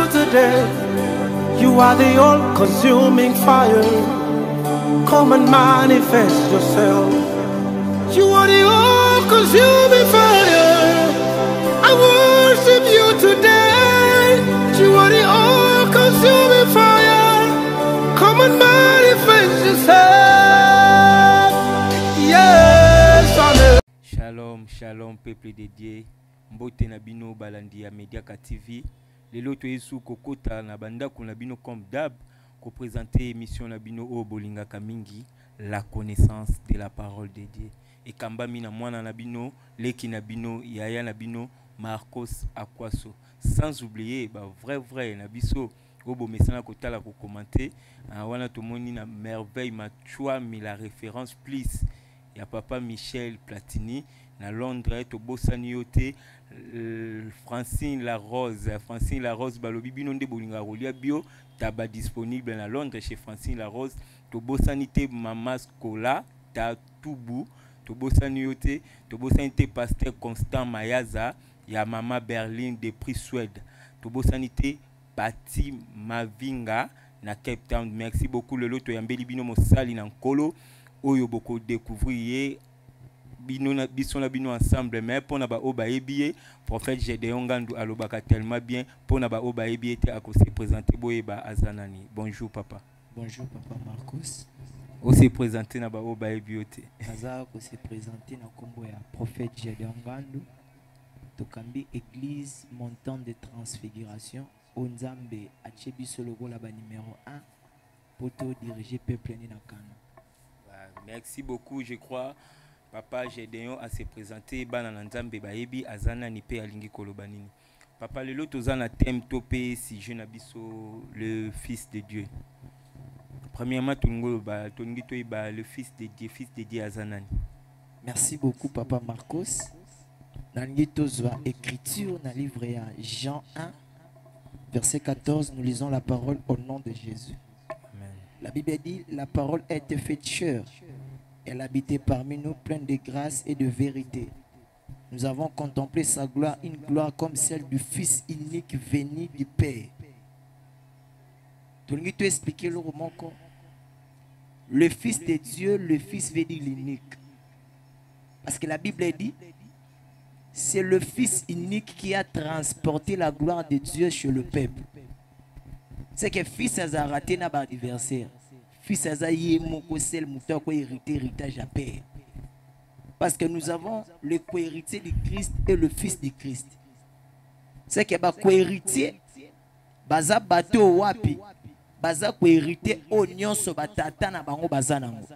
you today. You are the all-consuming fire. Come and manifest yourself. You are the all-consuming fire. I worship you today. You are the all-consuming fire. Come and manifest yourself. Yes, amen. Shalom, shalom, peuple dédié. Mbote na bino balandi ya Mediaka TV. Lelo to yesu kokota na banda kuna bino comme d'hab ko présenter émission na bino o bolinga kamingi, la connaissance de la parole de Dieu. Et kamba mina mwana na bino, leki na bino, yaya na bino, Marcos Akwaso. Sans oublier ba vrai na biso obo mesana kotala ko commenter. Wana to moni na merveille ma choix mi la référence please. Ya papa Michel Platini na Londres to bosani yote Francine La Rose balobi bino nde bolinga rolia bio taba disponible na Londres chez Francine La Rose to bosani te mama Skola ta tubu to bosani yote to bosani te pasteur Constant Mayaza ya mama Berlin de Prix Suède to bosani te Pati Mavinga na Cape Town. Merci beaucoup le loto yambeli bino mosali na nkolo oyo boko découvrir bino na biso na bino ensemble mais pona ba oba ebié prophète Gédéon Ngandu alobaka tellement bien pona ba oba ebié te ako se présenter boyeba azanani. Bonjour papa. Bonjour papa Marcos. O se présenter na ba oba ebié te. Aza ko se présenter na kombo ya prophète Gédéon Ngandu. Tokambi église montant de transfiguration Onzambe achebiso logo la ba numéro 1 pour diriger peuple ni na kana. Merci beaucoup, je crois. Papa Gédéon a se présenté Banana Nzambe Baebi Azana Nipe Alingi Kolobanini. Papa Lelo Tozana thème topé si je n'abisso le fils de Dieu. Premièrement Tongo ba Tongito ba le fils de Dieu Azanani. Merci beaucoup papa Marcos. Nangi tozwa écriture dans le livre à Jean 1 verset 14, nous lisons la parole au nom de Jésus. Amen. La Bible dit la parole a été faite chair. Elle habitait parmi nous pleine de grâce et de vérité. Nous avons contemplé sa gloire, une gloire comme celle du Fils unique venu du Père. Tu peux expliquer le roman quoi? Le Fils de Dieu, le Fils veut dire l'unique. Parce que la Bible dit, c'est le Fils unique qui a transporté la gloire de Dieu chez le peuple. C'est que Fils a raté n'a pas adversaire. Fils a héritage à père. Parce que nous avons le co-héritier du Christ et le Fils du Christ. C'est que co-héritier, baza bateau wapi, baza co-héritier oignon so batata na bango bazanango.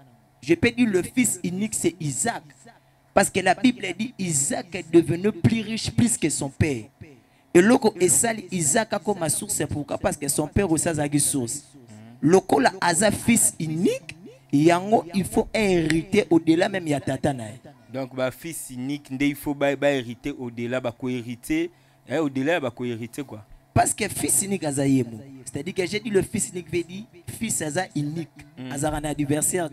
Je peux dire le Fils unique c'est Isaac. Parce que la Bible dit Isaac est devenu plus riche plus que son père. Et loco esali Isaac a comme source pourquoi? Parce que son père aussi a une source. Loco la aza fils unique, yango il faut hériter au-delà même ya tata na. Donc ba fils unique il faut ba hériter au-delà ba co-hériter au-delà ba co-hériter quoi. Parce que fils unique aza yemo. C'est-à-dire que j'ai dit le fils unique veut dire fils aza unique, aza un adversaire.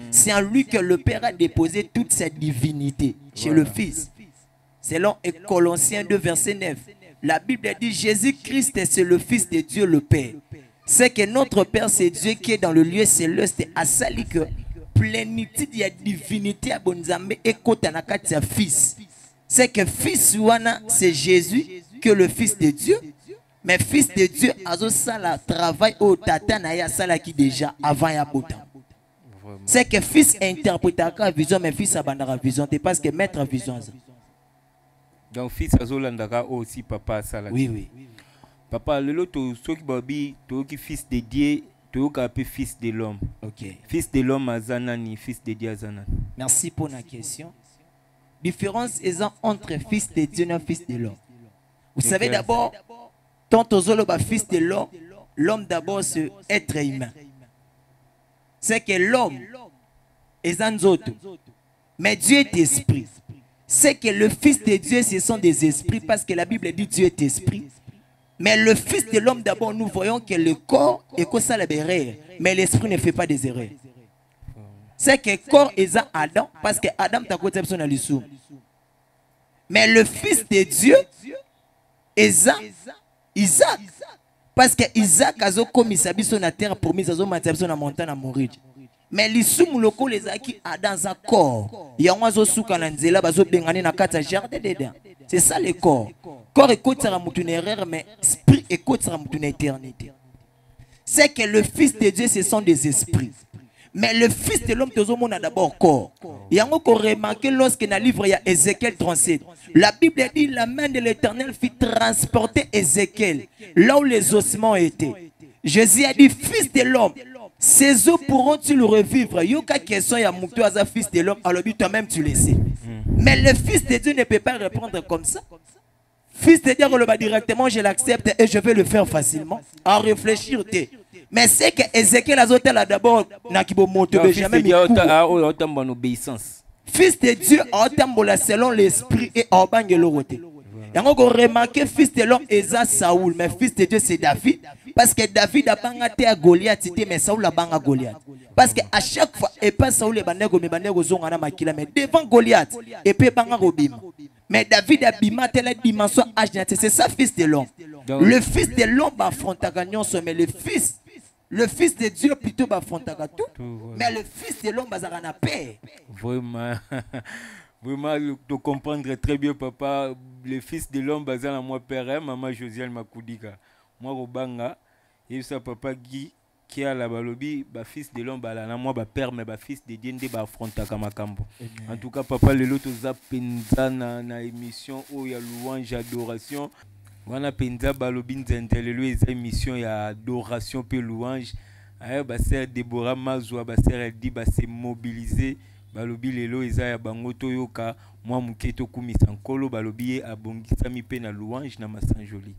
C'est en lui que le père a déposé toute sa divinité chez le fils. Selon Colossiens 2 verset 9. La Bible dit Jésus-Christ c'est le Fils de Dieu le Père. C'est que notre Père c'est Dieu qui est dans le lieu céleste à sali que plénitude de la divinité à Bonzambe et kotanakati ya fils. C'est que fils wana c'est Jésus que le Fils de Dieu. Mais Fils de Dieu a sala travail au tata na ya sala qui déjà avant ya botan. C'est que fils interprétera la vision mais fils abandonnera la vision parce que maître la vision. Donc fils azolandaka aussi papa sala. Oui. Papa lelo to soki babi to ki fils de Dieu to ka pe fils de l'homme. OK. Fils de l'homme azanani fils de Dieu azanani. Merci pour la question. Différence entre fils de Dieu et fils de l'homme. Vous savez d'abord tant aux ba fils de l'homme, l'homme d'abord c'est être humain. C'est que l'homme est un autre. Mais Dieu est esprit. C'est que le Fils de Dieu, ce sont des esprits parce que la Bible dit Dieu est esprit. Mais le Fils de l'homme, d'abord, nous voyons que le corps est comme ça, mais l'esprit ne fait pas des erreurs. C'est que le corps est Adam parce que Adam t'a côté son alisou. Mais le Fils de Dieu est Isaac. Parce que Isaac a commis sa biso na terre promise, a maté biso na montagne à mourir. Mais les soum locaux les qui a dans un corps. Il y a un oiseau sous kananzela bazo bengani na kata jardin dedans. C'est ça le corps. Corps écoute sera mouton erreur, mais esprit écoute sera mouton éternité. C'est que le Fils de Dieu, ce sont des esprits. Mais le Fils de l'homme, a d'abord corps. Il y a encore remarqué lorsque dans le livre, il y a Ézéchiel 37. La Bible dit la main de l'Éternel fit transporter Ézéchiel là où les ossements étaient. Jésus a dit, Fils de l'homme, ces os pourront-ils revivre? Yoka question, il y a Moutou Aza, Fils de l'homme, alors toi-même tu le sais. Mais le Fils de Dieu ne peut pas répondre comme ça. Fils de Dieu, on le va directement, je l'accepte et je vais le faire facilement. En réfléchir, mais c'est que Ézéchiel a d'abord jamais mis obéissance. Fils de Dieu a selon l'esprit et en banque l'autorité. Et on a remarqué fils de l'homme Esa Saoul, mais fils de Dieu c'est David. Parce que David a bangaté à Goliath, mais Saoul a bangaté à Goliath. Parce que à chaque fois, et pas Saoul et Bandego, mais Bandego zongana makila, mais devant Goliath, et puis bangaté Robim. Mais David a bima telle dimension âge, c'est ça fils de l'homme. Le fils de l'homme affronte à gagnon, mais le fils de Dieu plutôt affronte à tout. Mais le fils de l'homme a la paix. Vraiment. Vraiment, de comprendre très bien, papa, le fils de l'homme, bazan à moi, père, maman Josiane Makoudika. Moi, Robanga, et ça, papa Guy, qui a la balobi, fils de l'homme, moi, père, mais fils de Dieu, bah, affronta Kamakambo. En tout cas, papa, le lot, aux penza na émission, où il y a louange, adoration. On a penza balobi, nzentele, émission, il y a adoration, puis louange. Bah, c'est Déborah Mazoua, bah, c'est elle dit, bah, c'est mobilisé. Balobi lelo eza ya bango toyoka mwa muketo kumisa nkolo balobi abongisa mi pe na louange na masanjoli.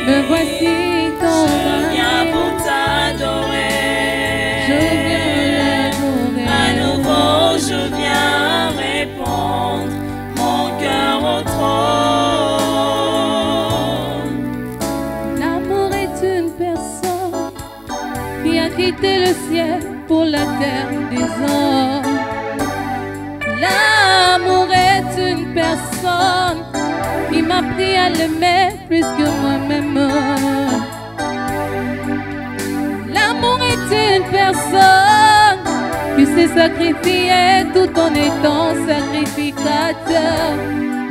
Me voici quitté le ciel pour la terre des hommes. L'amour est une personne qui m'a appris à l'aimer plus que moi-même. L'amour est une personne qui s'est sacrifiée tout en étant sacrificateur.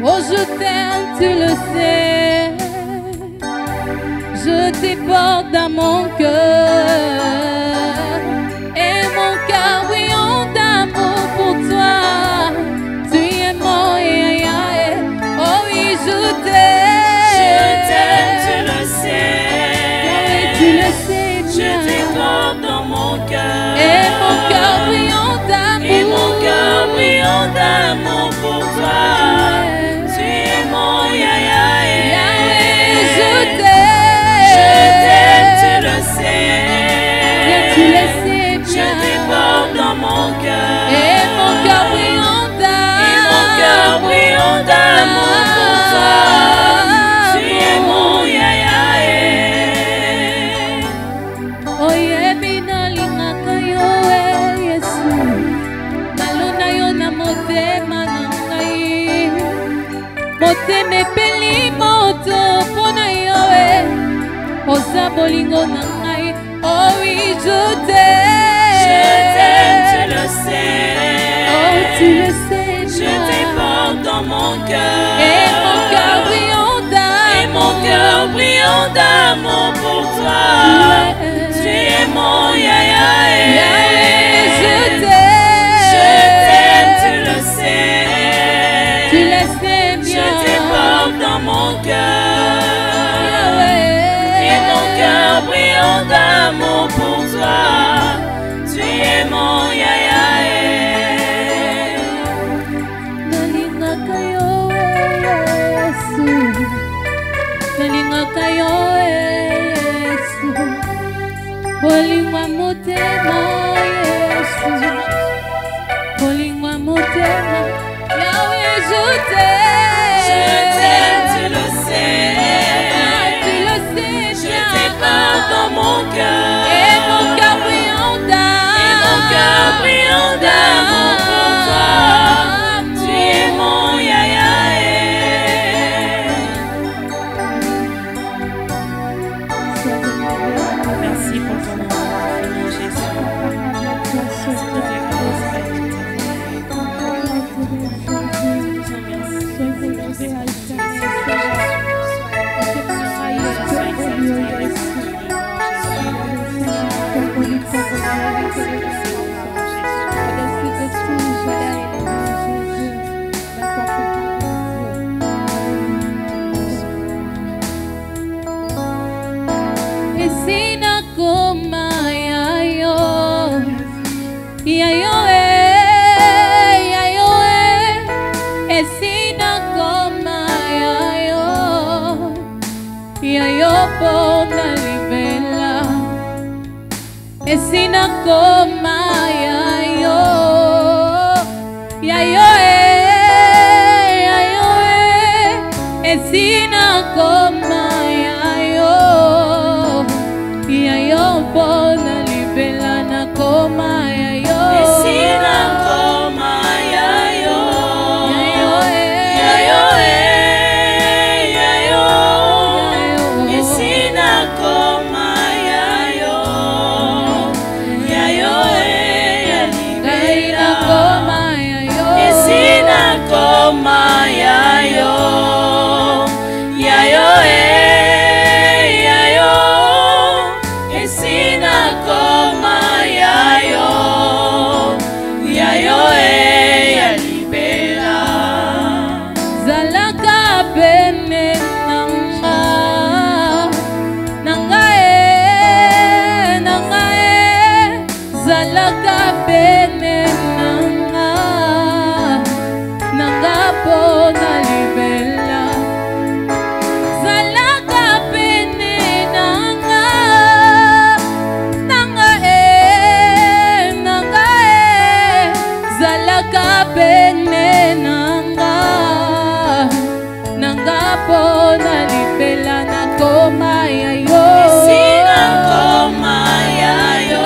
Oh, je t'aime, tu le sais. Je te porte dans mon cœur. Et mon cœur brille d'amour pour toi. Tu es mon yaya. Oh oui, je t'aime. Je t'aime, tu le sais. Oh oui, tu le sais bien. Je te porte dans mon cœur. Et mon cœur brille d'amour. Et mon cœur brille d'amour pour toi. Tu es mon yaya. Je t'aime. Je t'aime, tu le sais. Tu le sais bien. Je te porte dans mon cœur. Et mon cœur brillant d'amour. Et mon cœur brillant d'amour pour toi. Tu es mon yaya. Oh yebina lingaka yo Yesu. Nalona yo na motema na ngai. Motema epeli moto mpona yo oza bolingo na ngai. Oh oui, je t'aime. Je t'aime, tu le sais. Oh, tu le sais bien. Je te porte dans mon cœur. Et mon cœur brillant d'amour. Et mon cœur brillant d'amour pour toi. Tu es mon yaya. Je t'aime. Je t'aime, tu le sais. Tu le sais bien. Je te porte dans mon cœur. Et mon cœur brillant d'amour pour toi. Tu es mon yaya. Nalingaka yo Yesu. Nalingaka yo Yesu. Bolingwa motema Yesu. Bolingwa motema. Yahweh, je t'aime. Je t'aime, tu le sais. Tu le sais Je bien. te porte dans mon cœur. Et mon cœur brillant d'amour. Et mon cœur brillant d'amour pour toi. Tu es mon yaya. Merci pour ton amour infini, Jésus. Esina koma yayo, yayo yayo esina koma yayo, yayo pona libela. Esina koma yayo, yayo yayo esina koma yayo. Yayo pona libela na koma yayo. Esina koma yayo. Yayo Yayo yayo. Esina koma yayo. Yayo Gaina koma yayo. Esina koma yayo. Yayo yayo. Esina koma yayo. Yayo ya libela. Zalaka bene nanga, nanga zalaka bene nanga, nanga pona libela. Zalaka bene nanga, nanga zalaka bene nanga, nanga pona libela na koma yayo. Esina koma yayo.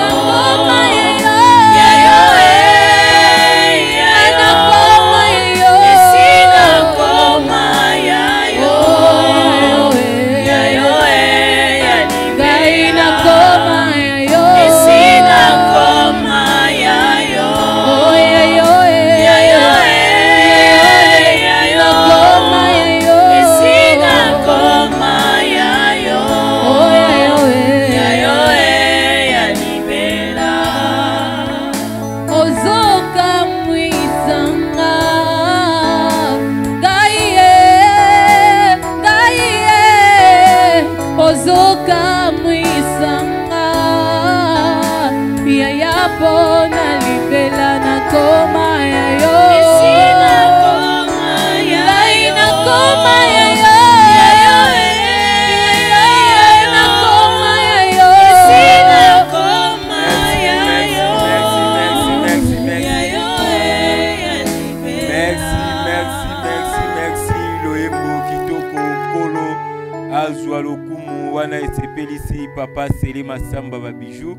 Luka Lokumu wana esepelisi papa Sele Masamba Babijou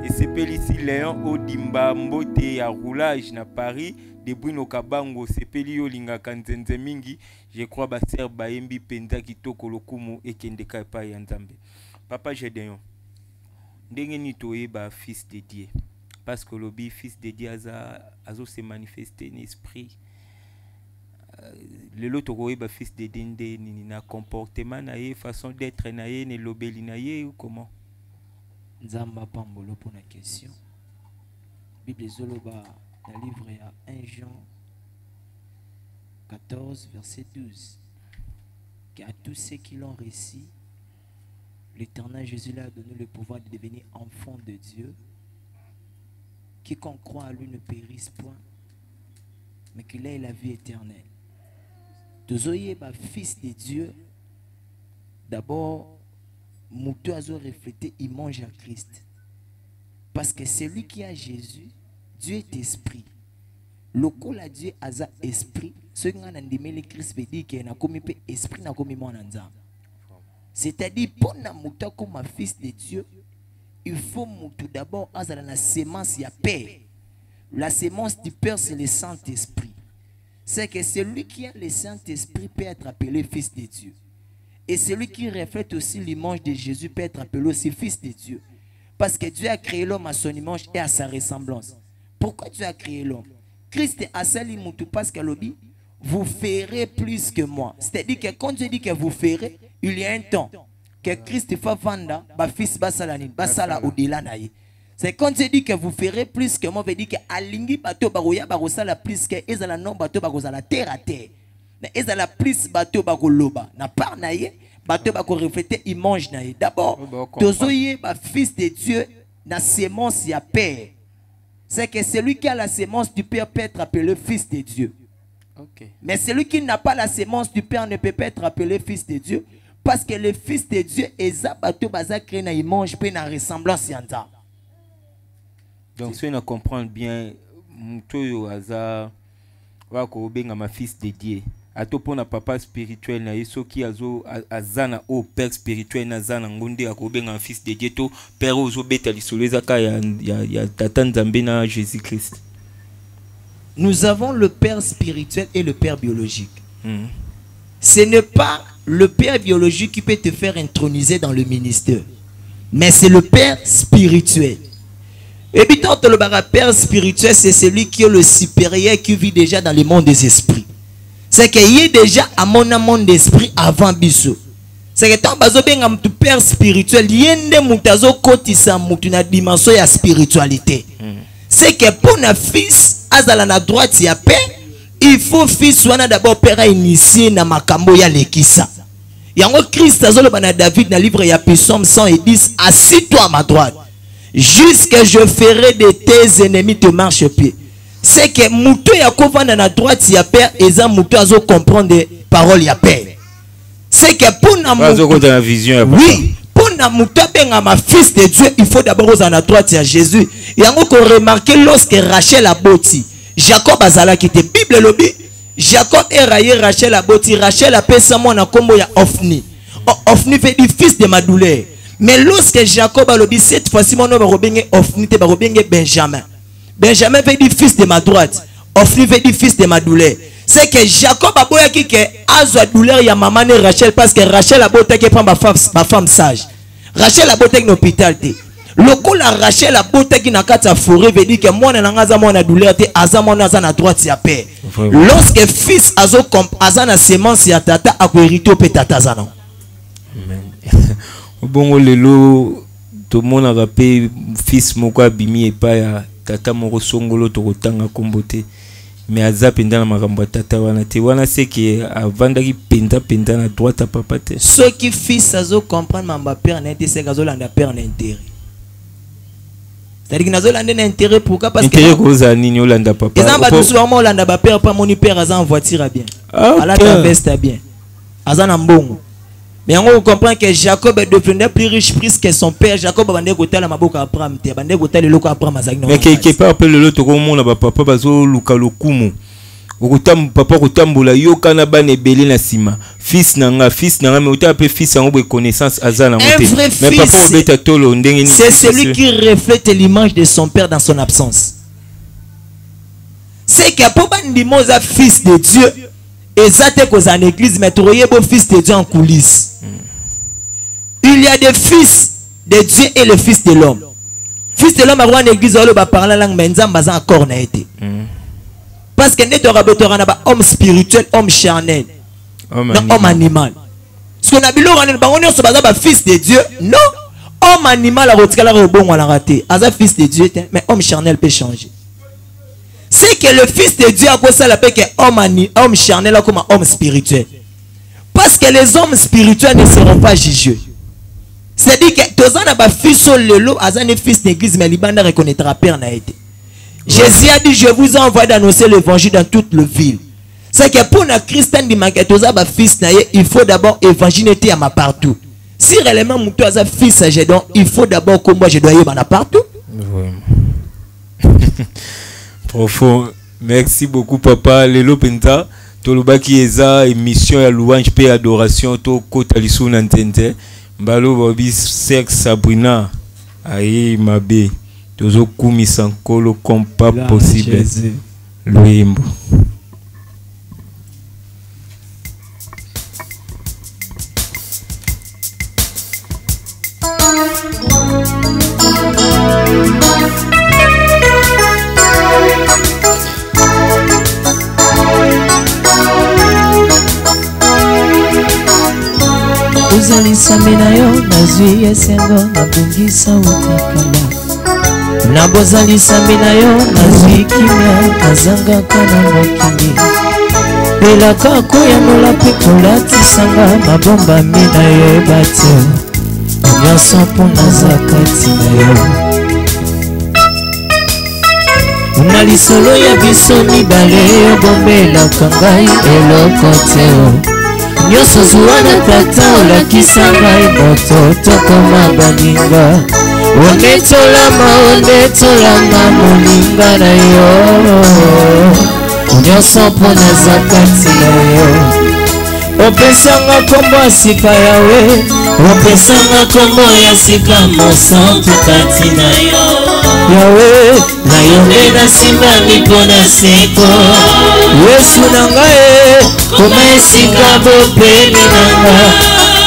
esepelisi Léon Odimba Mbote ya roulage na Paris depuis no kabango sepeli yo lingaka nzenze mingi je crois ba ser baembi penza kitoko Lokumu ekendeka pa ya Nzambe. Papa Gédéon ndenge ni toyeba fils de Dieu parce que le fils de Dieu azo se manifester en esprit. Le lot tokoyeba fils de Dieu ni na comportement na ye façon d'être na ye ne lobeli na ye ou comment? Nzamba pambolo pour la question. Bible zoloba dans le livre à 1 Jean 14 verset 12 qu'à tous ceux qui l'ont reçu l'Éternel Jésus leur a donné le pouvoir de devenir enfant de Dieu. Quiconque croit à lui ne périsse point, mais qu'il ait la vie éternelle. Tozoye ba fils de Dieu. D'abord, Moutou a reflété image à Christ. Parce que celui qui a Jésus, Dieu est esprit. Le col à Dieu a esprit. Ce qui a dit Christ veut dire qu'il a commis esprit n'a commis mon anza. C'est-à-dire pour na Moutou comme un fils de Dieu, il faut Moutou d'abord avoir la sémence ya Père. La sémence du Père c'est le Saint-Esprit. C'est que celui qui a le Saint-Esprit peut être appelé fils de Dieu. Et celui qui reflète aussi l'image de Jésus peut être appelé aussi fils de Dieu. Parce que Dieu a créé l'homme à son image et à sa ressemblance. Pourquoi Dieu a créé l'homme? Christ a sali moutou parce que l'obit, vous ferez plus que moi. C'est-à-dire que quand Dieu dit que vous ferez, il y a un temps que Christ fa vanda, ba fils basalani, basala au-delà naïe. C'est quand Dieu dit que vous ferez plus que moi, veut dire que alingi bateau baroya barosala plus que ezala non bateau barosala terre à terre. Mais ezala plus bateau baroloba. Na part naïe, bateau bako refléter image naïe. D'abord, tozoye ba fils de Dieu na sémence ya père. C'est que celui qui a la sémence du père peut être appelé fils de Dieu. Okay. Mais celui qui n'a pas la sémence du père ne peut pas être appelé fils de Dieu. Parce que le fils de Dieu est bateau baza créé na image pe na ressemblance yanda. Donc, si on comprend bien, Moutoyo Aza, Wakobenga ma fils de Dieu. A to pona papa spirituel na yeso qui azana au père spirituel na zana ngonde akobenga fils de Dieu to père ozo beta lisoleza ka ya tata Nzambe na Jésus-Christ. Nous avons le père spirituel et le père biologique. Ce n'est pas le père biologique qui peut te faire introniser dans le ministère, mais c'est le père spirituel. Et puis, le père spirituel, c'est celui qui est le supérieur, qui vit déjà dans le monde des esprits. C'est qu'il y a déjà à mon monde d'esprit avant Bissou. C'est que tant que tu père spirituel, il y a une dimension de spiritualité. C'est que pour un fils, à la droite, il y a paix. Il faut fils soit d'abord père initié dans makambo ya lekisa. Il y a un Christ, David, dans le livre, il y a Psaume 110, assis-toi à ma droite. Jusque je ferai de tes ennemis te marche-pied. C'est que Moutou Yakova dans la droite, il y a père, et ça Moutou a comprendre des paroles, il y a père. C'est que pour la vision, oui, pour Moutou ma fils de Dieu, il faut d'abord dans la droite, il y a Jésus. Il y a encore remarqué lorsque Rachel a bâti, Jacob a zala qui était Bible lobby, Jacob est raillé Rachel a bâti, Rachel a payé sa mon combo ya Ophni. Ophni fait du fils de ma douleur. Mais lorsque Jacob a lobby, cette fois-ci, mon nom va rebengue Ophni, va rebengue Benjamin. Benjamin fait du fils de ma droite. Ophni fait du fils de ma douleur. C'est que Jacob a boya qui a sa douleur, il y a maman et Rachel, parce que Rachel a boya qui prend ma femme sage. Rachel a boya qui est hôpital. Le coup la Rachel a boya qui n'a qu'à sa forêt, veut dire que moi, na douleur, azamon na na droite, ya paix. Lorsque fils a na sémence, ya tata, a hérité au pétata zano. Amen. Bon, lelo, tout le monde a rappelé fils moko abimi et pas tata moko songolo to kotanga kombote. Mais aza penda na makambo tata wana te wana c'est que avandaki penda na droite à papa te. Ceux qui fils azo comprendre mamba père na c'est kazo landa père na intérêt. C'est-à-dire que nazo landa na intérêt pourquoi parce que intérêt koza nini olanda papa. Ezamba tout souvent olanda ba père pas moni père aza en voiture bien. Ala veste bien. Aza na mbongo. Mais on comprend que Jacob est devenu plus riche que son père. Jacob a bandé côté la maboka Abraham, te bandé côté le loco Abraham azagno. Mais quelque part après le lot ko mona ba papa bazo luka lokumu. papa kotambola yoka na bana ebele na sima fils nanga mais autant appeler fils en de connaissance azana un vrai mais papa fils, obeta tolo ndenge ni c'est celui qui reflète l'image de son père dans son absence. C'est que pour bandimoza fils de Dieu exact cause en église mais tu beau fils de Dieu en coulisses. Il y a des fils de Dieu et le fils de l'homme. Fils de l'homme en église on va parler la langue mais nzamba za encore na été. Parce que n'est pas homme spirituel, homme charnel, homme animal. Ce qu'on a vu là, on est fils de Dieu. Non, homme animal a retiré la rebond, on l'a raté. Asa fils de Dieu, mais homme charnel peut changer. C'est que le fils de Dieu a quoi ça l'appelle que homme charnel comme homme spirituel. Parce que les hommes spirituels ne seront pas jugés. C'est-à-dire que tous les gens fils sur le lot, asa ne fils d'église, mais l'Ibanda reconnaîtra père n'a été. Jésus a dit, je vous envoie d'annoncer l'évangile dans toute la ville. C'est que pour la Christian di Maketoza ba fils il faut d'abord évangéliser à ma partout. Si réellement mon toi fils j'ai donc il faut d'abord que moi je dois y aller partout. Profond. Merci beaucoup papa. Lelo penta tolobaki eza émission ya louange pe adoration to kota lisu na ntente. Mbalo bobi sex Sabrina ayi mabe. Tozo kumisa nkolo comme pas possible. Luimbo. Uzali samina yo nazwi esengo nabungisa utakala. Nabozali samina yo nazwi kimia nazanga kana mokili. Belaka koyanola pe kolatisanga mabomba mina yo batio. Nyonso mpona zakati na yo. Na lisolo ya biso mibale obombelaka ngai eloko te o. Nyonso zuwa na tata olakisa ngai moto tokoma baninga. Ondetolama moninga na yo. Nyonso mpona zakati na yo. Opesanga kombo ya sika yawe. Opesanga kombo ya sika mosantu kati na yo. Yawe na yo nde nasimbami mpona seko. Yesu na ngai koma esika bopemi na nga.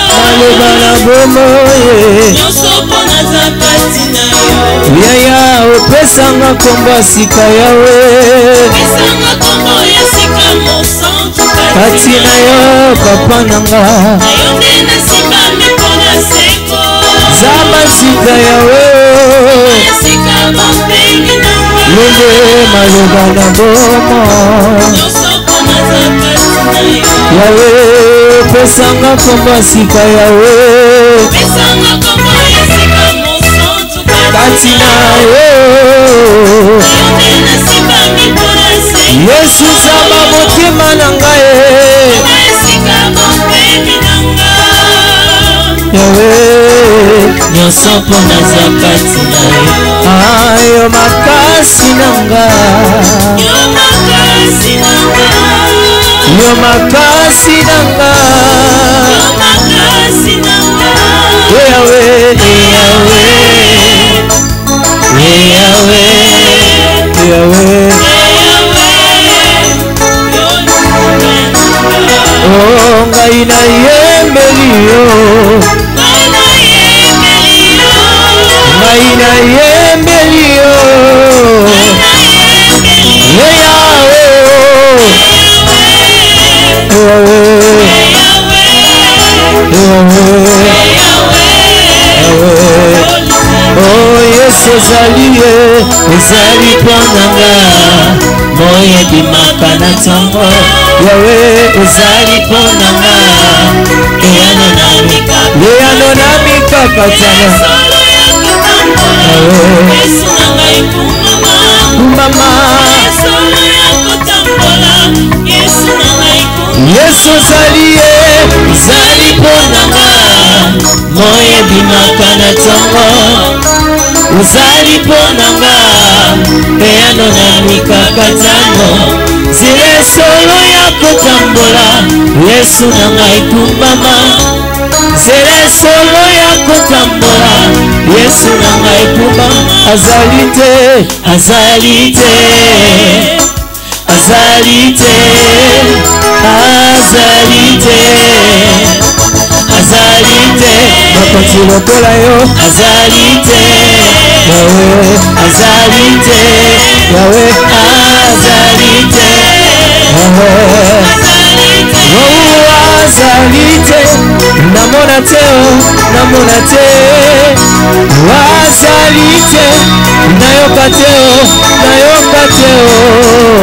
Maloba na bomoye nyonso mpona zakati na yo. Yaya opesanga kombo ya sika yawe. Opesanga kombo ya sika mosantu kati na yo papa na nga. Na yo nde nasimbami mpona seko. Zamba sika yawe. Sika bopemi na nga. Lende maloba na bomo nyonso mpona zakati na yo. Yawe pesanga kombo sika yawe. Pesanga kombo ya sika mosantu kati na yo. Yonde nasimbami mpona seko. Yesu zamba motema na ngai. Sika bopemi na nga. Yawe nyonso mpona zakati na yo. Ayo makasi na nga. Yo makasi na nga. Yo makasi nanga. Yo makasi nanga. Yawe, Yawe, Yawe, Yawe, oh ngai na yembeli yo. Ngai na yembeli yo. Oh Yesu ezali ponanga moye bimaka na tongo. Yawe ezali ponanga eyano na mikaka tana. Yesu na ngai kumama. Yesu zali ponanga moye bimaka na tongo. Uzali ponanga eyano na mikaka tano. Zile solo ya kotambola Yesu na ngai tumbama nzela solo ya kotambola Yesu na ngai tumbama azali te azali te azali te azali te azali te makonzi lokola yo azali te yawe azali te yawe azali te yawe azali te namona te namona te azali te nayoka te nayoka te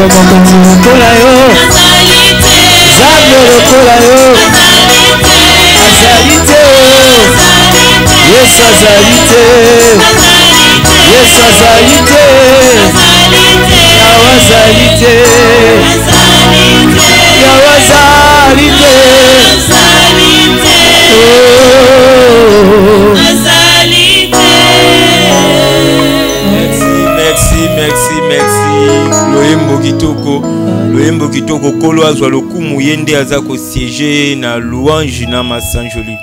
makonzi lokola yo zambo lokola yo azali te Yesu azali te Yesu azali te yawe azali te yawe azali te Merci. Loyembo kitoko kolo azwa lokumu yende azako siéger na louange na masanjoli.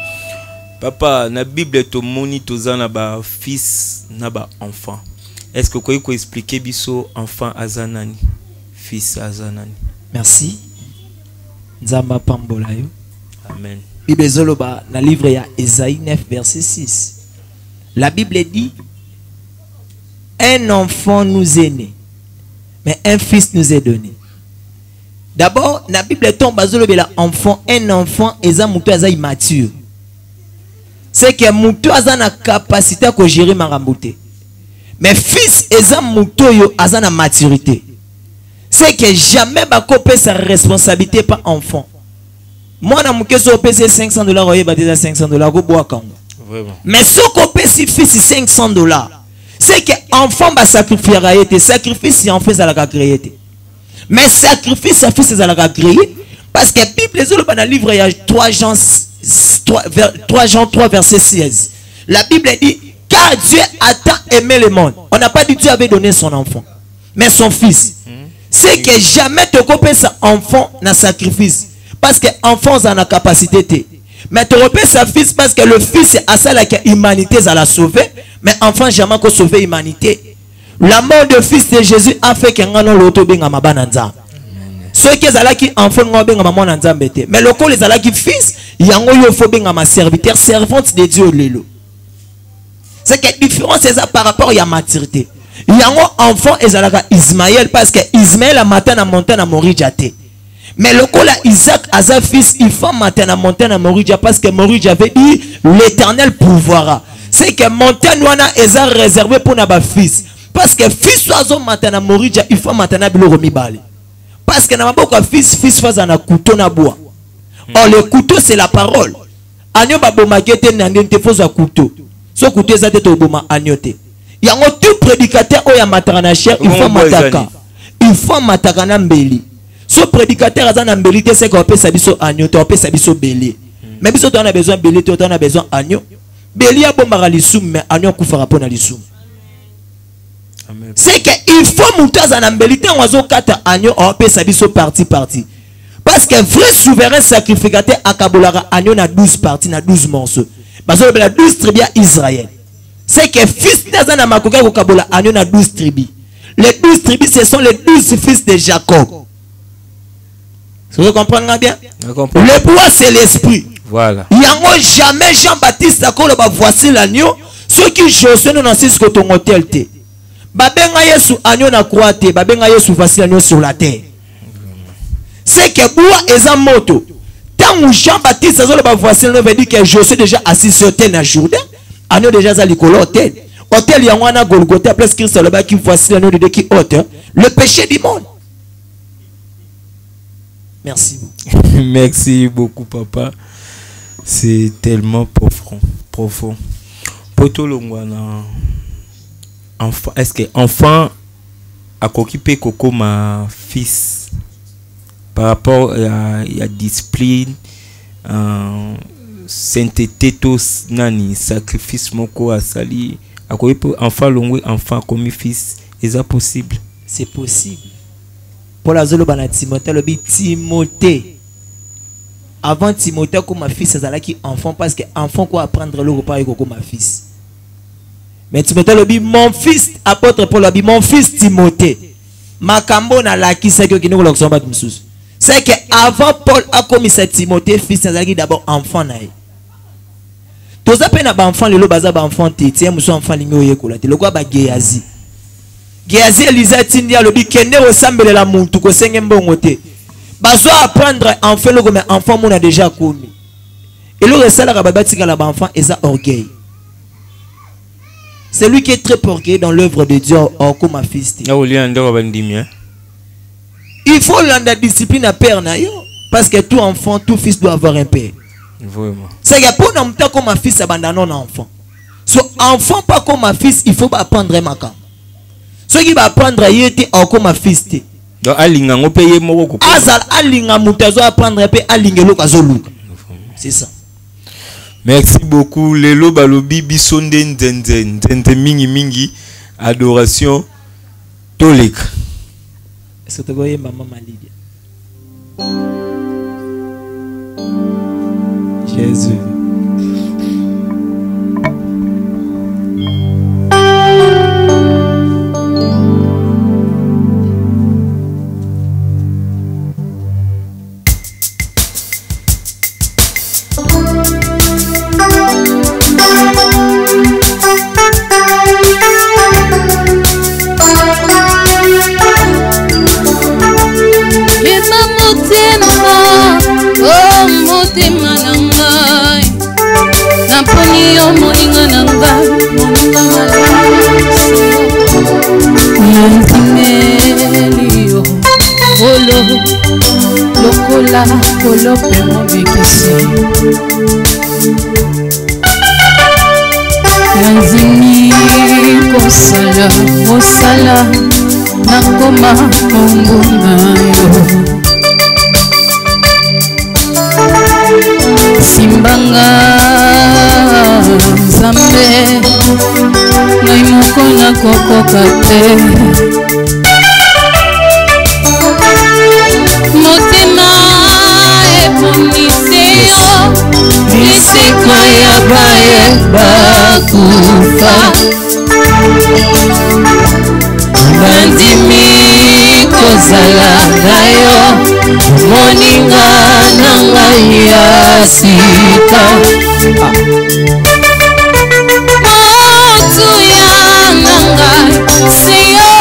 Papa, na Bible tomoni tozana ba fils na ba enfant. Est-ce que vous pouvez expliquer biso enfant azanani, fils azanani? Merci. Nzamba pambola yo. Amen. Bible zoloba na livre ya Ésaïe 9 verset 6. La Bible dit un enfant nous est né, mais un fils nous est donné. D'abord, la Bible tombe à enfant, un enfant est immature. C'est que muto a la capacité de gérer ma ramboute. Mais fils est a la maturité. C'est que jamais ba copé sa responsabilité par enfant. Moi na muke so pese $500 oye ba déjà $500 go bois kango. Vraiment. Mais ce copé si fils $500. C'est que enfant va sacrifier à été sacrifice si en fait à la créer. Mais sacrifice à fils à la créer parce que Bible les autres dans le livre il y a 3 Jean 3 verset 16. La Bible dit car Dieu a tant aimé le monde. On n'a pas dit Dieu avait donné son enfant, mais son fils. C'est que jamais te copier sa enfant dans sacrifice parce que enfant a la capacité. Mais tu repères sa fils parce que le fils a ça la humanité à la sauver. Mais enfant jamais qu'on sauver l'humanité. La mort de fils de Jésus a fait qu'un an l'auto benga mabananza. Ceux qui ont qui enfant n'ont benga maman nanza mbete. Mais le col les ala qui fils yango yo faut benga ma serviteur servante de Dieu lelo. C'est que différence c'est ça par rapport à la maturité. Yango enfant et ala Ismaël parce que Ismaël a matin à montagne à Morijate. Mais le col Isaac a sa fils il faut matin à montagne à Morijate parce que Morijate avait dit l'Éternel pourvoira. C'est que montagne wana est réservé pour naba fils. Parce que fils oiseau maintenant Moridja il faut maintenant bilo remibale. Parce que na maboka fils face na couteau na bois. Or le couteau c'est la parole. Agno ba bomakete na ndente faut za couteau. So couteau za te boma agnote. Yango tout prédicateur oya mataka na cher il faut mataka. Il faut mataka na mbeli. So prédicateur azana mbeli te c'est qu'on peut sa biso agnote, on peut sa biso belé. Mais biso on a besoin belé, on a besoin agno. Belé a bomara lisum mais agno kufara pona lisum. C'est qu'il faut monter à l'ambélité en oiseau 4 agneaux en paix sabiso parti. Parce que vrai souverain sacrificateur à Kabolara agneau na 12 parties, na 12 morceaux. Parce que la 12 tribus Israël. C'est que fils d'Azana Makoka au Kabola agneau na 12 tribus. Les 12 tribus ce sont les 12 fils de Jacob. Vous comprenez bien? Le bois c'est l'esprit. Voilà. Il n'y a jamais Jean-Baptiste à quoi voici l'agneau. Ceux qui jouent non assistent que ton hôtel t'es. Babenga Yesu agneau na croix te, babenga Yesu voici agneau sur la terre. C'est que bois est un moto. Tant où Jean-Baptiste a voici veut dire que je suis déjà assis sur terre na Jourdain, agneau déjà à l'école hôtel. Hôtel y a un Golgotha place Christ le bas qui voici l'agneau de qui hôte le péché du monde. Merci. Merci beaucoup papa. C'est tellement profond. Poto longwana. Enfant, est-ce que enfant a occupé Coco ma fils par rapport à la discipline, sainteté, tous nani sacrifice moko à sali, a occupé enfant longue enfant comme fils, est-ce possible? C'est possible Paul azoloba na Timothée le dit Timothée. Avant Timothée comme ma fils ça qui enfant parce que enfant quoi apprendre le repas comme ma fils. Mais Timothée le dit mon fils apôtre Paul le dit mon fils Timothée. Makambo na la qui c'est que qui nous l'oxomba msous. C'est que avant Paul a commis cette Timothée fils ça qui d'abord enfant naï. Tous à peine enfant le baza ba enfant tiens muso enfant lingo yekola te le quoi ba Géasi. Géasi Elisa tindia le dit kende ressemble la muntu ko senge mbongo te. Bazo apprendre enfant le comme enfant mon a déjà commis. Et le resala ka babatika la ba enfant eza orgueil. C'est lui qui est très orgueilleux dans l'œuvre de Dieu comme ma fils. Il faut la discipline à père parce que tout enfant, tout fils doit avoir un père. C'est que pour nous comme ma fils abandonne un enfant. So enfant pas comme ma fils, il faut pas apprendre ma camp. Ce qui va apprendre yété comme ma fils. Donc alinga ngo payer moko ko. Azal alinga mutazo apprendre pe alingelo kazoluka. C'est ça. Merci beaucoup. Lelo balobi bisonde nzente mingi adoration tolek. Est-ce que tu vois maman Malidia? Jésus. Lokola kolope mobekisi Nanzini kosala mosala nakoma mungu nayo Simbanga Zambe ngai moko nakokoka te Motema eponiseo Nisekwa ya baye bakufa Bandimi kozala nayo Moninga na ngai ya sika Motu ya ngai siyo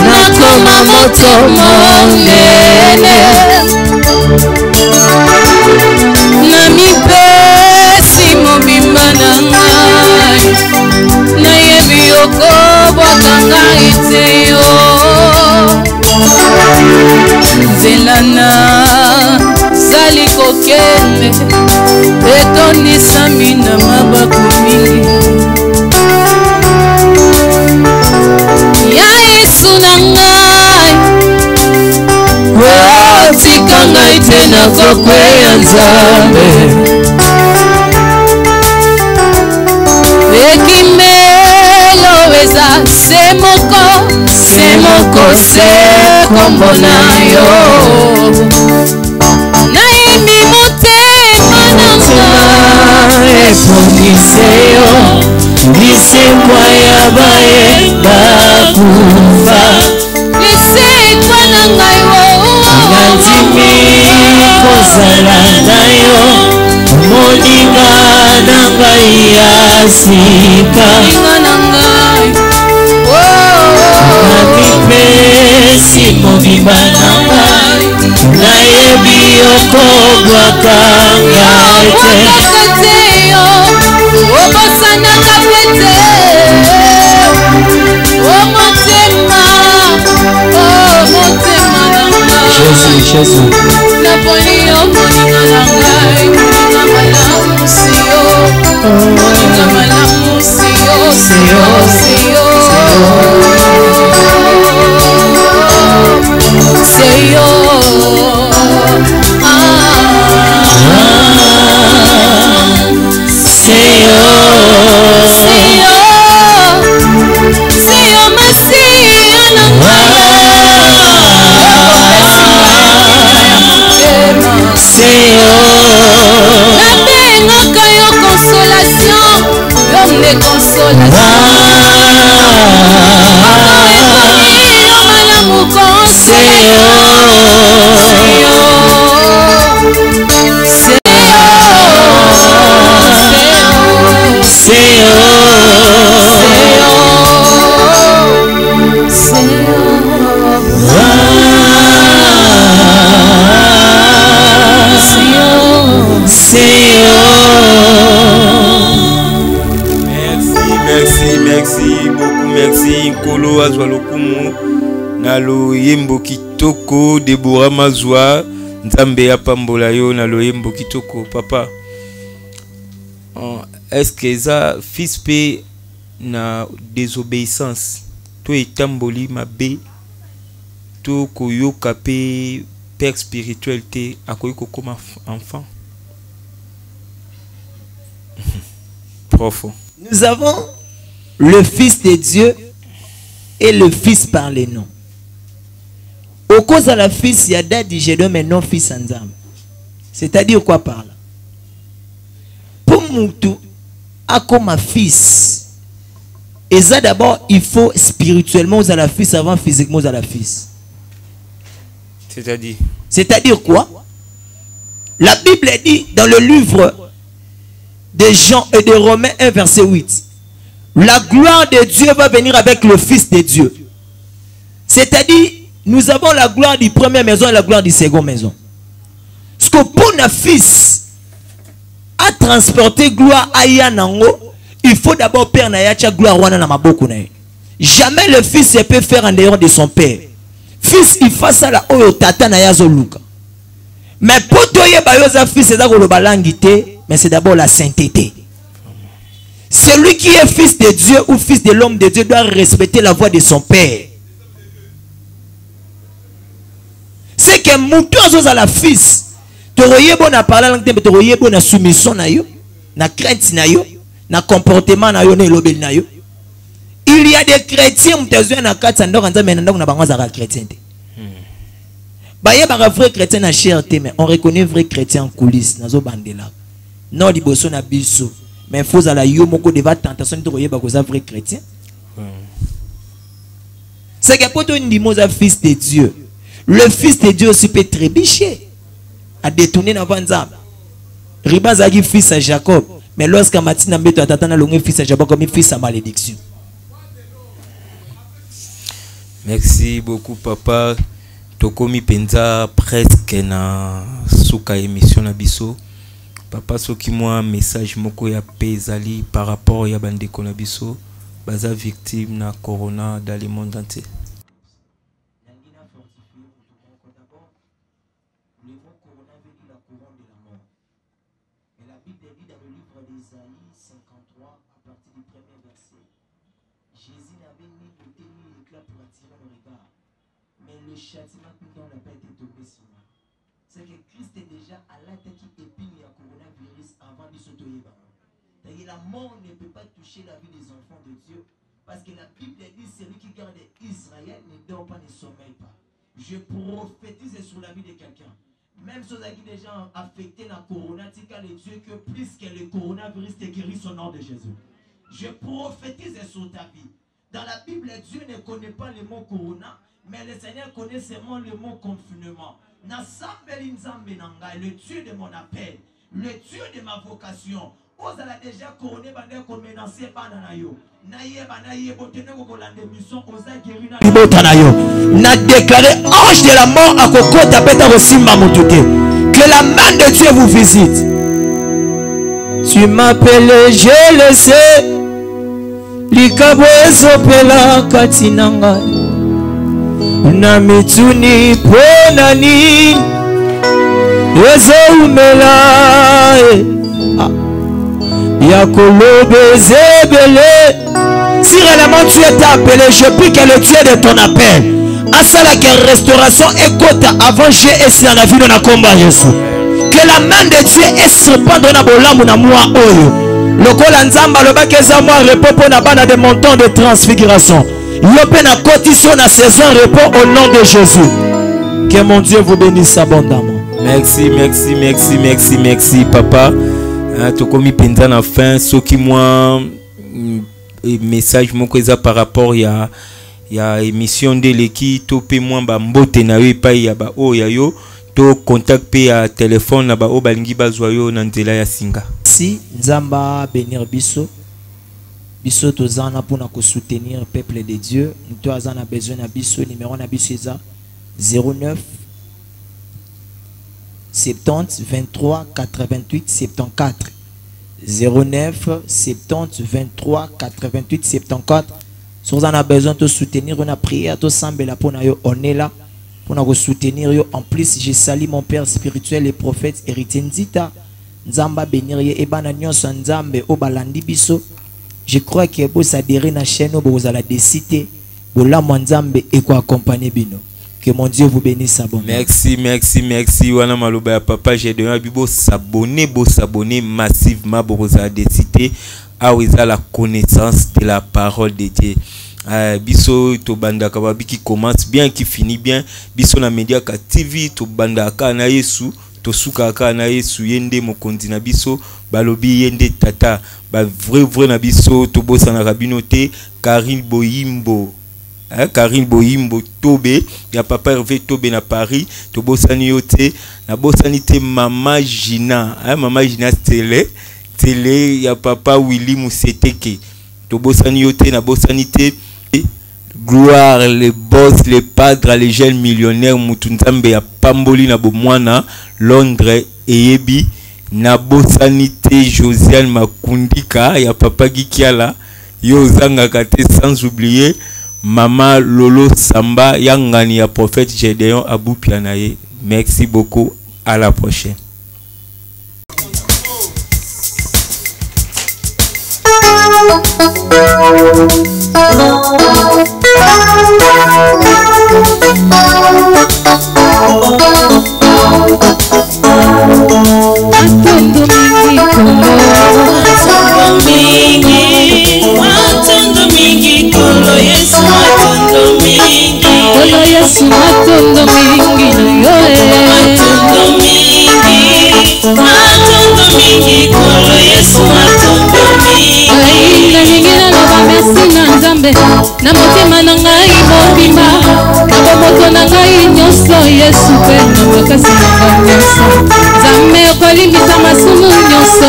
Nakoma moto monene Namipesi mobimba na ngai Nayebi okobwaka ngai te yo Nzela nazali kokende etonisami na mabako mingi Ya Yesu na ngai Tika ngai te nakokweya Nzambe Ekimelo eza se moko se kombo na yo Naimi motema na ngai eponise yo Lisekwa ya baye bakufa Lisekwa na ngai Nandimi kozala nayo Moninga na ngai ya sika Namipesi mobimba na ngai Nayebi okobwaka ngai te Obosanaka pete Omotema Jésus Napoli moninga na ngai Moninga malamu siyo Moninga malamu siyo Siyo Siyo Siyo Masia na ngai bazwa lokumu na loyembo kitoko Deborah Mazwa Nzambe apambola yo na loyembo kitoko papa. Est-ce que ça fils pe na désobéissance to etamboli mabe to koyoka pe père spirituel te akoyiko comme enfant? Profond. Nous avons le Fils de Dieu et le Fils par les noms. Au cause de la Fils, il y a d'adi, j'ai donné non Fils Nzambe. C'est-à-dire quoi par là? Pour Moutou, à comme un fils. Et ça d'abord, il faut spirituellement aux à la Fils avant physiquement aux à la Fils. C'est-à-dire? C'est-à-dire quoi? La Bible dit dans le livre de Jean et de Romains 1 verset 8. La gloire de Dieu va venir avec le Fils de Dieu. C'est-à-dire, nous avons la gloire du première maison et la gloire du second maison. Ce que pour un fils à transporter gloire à Yanango, il faut d'abord père na yacha gloire wana na maboko na. Jamais le fils ne peut faire en dehors de son père. Fils il fait ça la oyo tata na yazo luka. Mais pour toi yebayoza fils c'est d'abord le balangité, mais c'est d'abord la sainteté. Celui qui est fils de Dieu ou fils de l'homme de Dieu doit respecter la voix de son père. C'est que Moutou a la fils. Tu bon à parler langue, mais tu bon à soumission na yo, na crainte na yo, na comportement na yo, na lobel na yo. Il y a des chrétiens qui na katsa ndoko nzambe na ndoko na bango za chrétien te. Ba ye ba vrai chrétien na cherté, mais on reconnaît vrai chrétien en coulisses nazo bandela. Non liboso na biso, mais faut à la yo moko de va tentation de royer ba ko za vrai chrétien. C'est que pour toi une dimosa fils de Dieu. Le Fils de Dieu aussi peut trébucher, à détourner dans Vanzam. Ribazagi fils à Jacob, mais lorsqu'à Matina Beto a tatana longue fils à Jacob comme fils à malédiction. Merci beaucoup papa. Tokomi penza presque na suka émission na biso. Papa soki moi message moko ya pezali par rapport ya bande ko na biso baza victime na corona dans le monde entier. Châtiment dont n'a pas été tombé sur moi. C'est que Christ est déjà à la tête qui épine le coronavirus avant de s'autoyer. La mort ne peut pas toucher la vie des enfants de Dieu parce que la Bible dit celui qui garde Israël ne dort pas, ne sommeille pas. Je prophétise sur la vie de quelqu'un. Même ceux qui sont déjà affectés dans le corona, tu as les dieux que plus que le coronavirus te guérit au nom de Jésus. Je prophétise sur ta vie. Dans la Bible, Dieu ne connaît pas le mot corona. Mais le Seigneur connaît seulement le mot confinement. Le Dieu de mon appel, le Dieu de ma vocation. Vous avez déjà couronné comme menacé Bananayo. N'a déclaré ange de la mort à Coco Tapeta Rosimba Moutouté. Que la main de Dieu vous visite. Tu m'appelles, je le sais. Likabo ezopela katinanga. Na mituni ponani ezoumela yakolobe zebele. Si réellement tu es appelé, je prie que le Dieu de ton appel à cela que restauration et côte avant j'ai essayé la vie de la combat Jésus. Que la main de Dieu est se répandre dans bolamou na moi oyo. Lokola nzamba loba keza moi repos pour na bana de montant de transfiguration. Yopé na cotition na saison repos au nom de Jésus. Que mon Dieu vous bénisse abondamment. Merci, merci, merci, merci, merci, papa. Tokomi penza na fin, soki moi message moko eza par rapport ya émission de l'équipe topé moi ba mbote na yo pa ya ba o ya yo to contact pe ya téléphone na ba o balingi bazwa yo na nzela ya singa. Si nzamba bénir biso. Biso tozana pour nous soutenir le peuple de Dieu. Nous avons besoin de biso numéro na biso 09 70 23 88 74 09 70 23 88 74 Si on a besoin de soutenir, on a prié, on est là pour nous soutenir. En plus, je salue mon père spirituel et prophète Héritier Nzita. Nzamba bénir et bananion Nzambe au balandi biso. Je crois que vous adhérez à la chaîne, vous allez décider. Vous l'avez Nzambe et quoi accompagner bino. Que mon Dieu vous bénisse. Merci, merci, merci. Wana maloba papa, j'ai donné à Bibo s'abonner massivement pour vous décider à la connaissance de la parole de Dieu. Biso to banda kababi qui commence bien qui finit bien. Biso na media ka TV to banda ka na Yesu to suka ka na Yesu yende mokonzi na biso balobi yende tata ba vrai na biso to bosa na rabinote Karine Boyimbo. Karine Boyimbo Tobe ya papa Hervé Tobe na Paris to bosani yote na bosanité mama Gina mama Gina télé ya papa Willy Museteke to bosani yote na bosanité gloire les boss les padres les jeunes millionnaires mutunzambe ya pamboli na bomwana Londres eyebi na bosanité Josiane Makundika ya papa Gikiala yo zanga kate sans oublier Maman Lolo Samba Yangani ya prophète Gédéon Abou Pianaye. Merci beaucoup. À la prochaine. Kolo Yesu matondo mingi na yo matondo mingi kolo Yesu matondo mingi na mingi na loba merci na Nzambe na motema na ngai mobimba na bomoto na ngai nyonso Yesu pe na makasi na ngai nyonso Nzambe okolimbisa masumu nyonso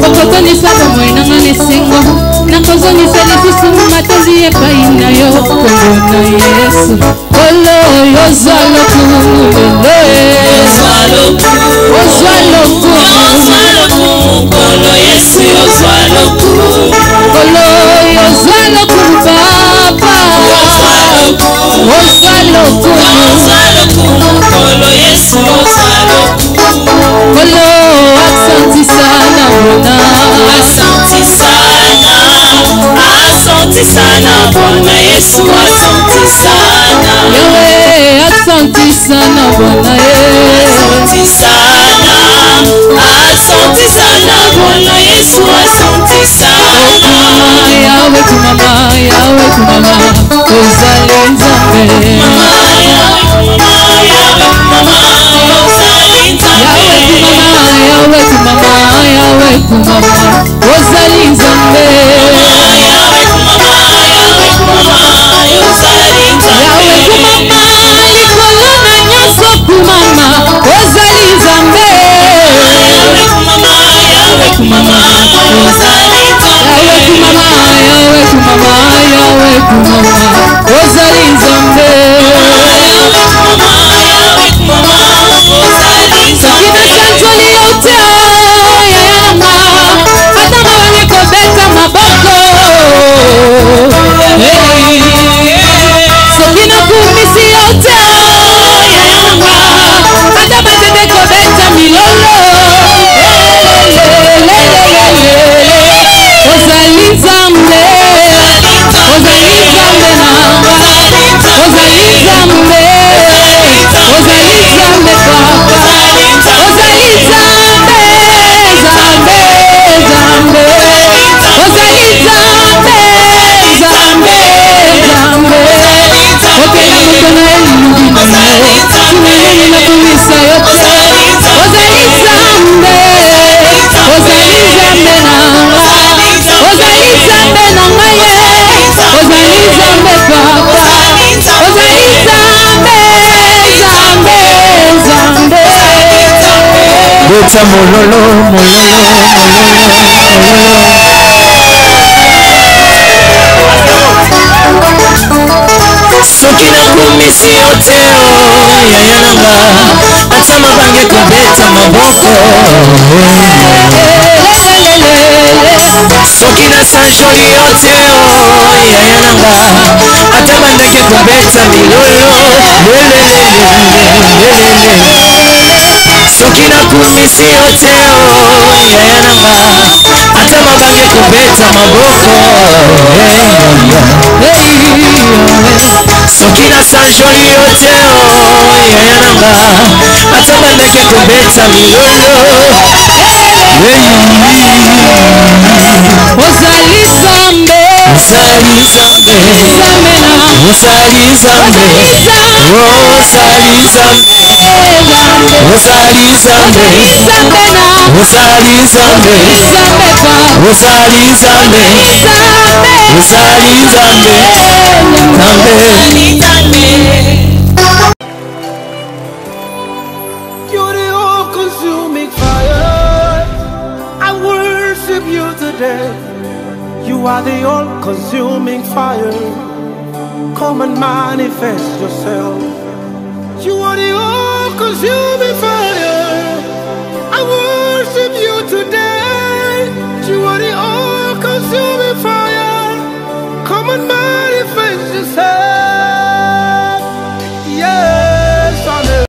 okotonisa bomoi na ngai esengo nakozongisa lisusu matondi epai na yo kombo na Yesu Kolo yozwa lokumu Kolo Yesu yozwa lokumu Kolo yozwa lokumu papa yozwa lokumu Kolo Yesu yozwa lokumu Kolo aksanti sana bona Asante sana Bwana Yesu asante sana Yewe asante sana Bwana Yesu asante sana Bwana Yesu asante sana Yawe kumama uzali Nzambe mama yawe kumama uzali Nzambe yawe kumama uzali Nzambe Soki na kumisi yote ya yananga ata mabange kubeta maboko soki nasanjoli yo te yaya nanga ata bandaki kobeta milolo soki nakumisi yo te yaya nanga ata mabange kobeta maboko soki nasanjoli yo te yaya nanga ata bandaki kobeta milolo ozali zambe ozali zambe ozali zambe ozali zambe ozali zambe ozali zambe ozali zambe ozali zambe You're the all-consuming fire. I worship you today. You are the all-consuming fire. Come and manifest yourself. You are the all-consuming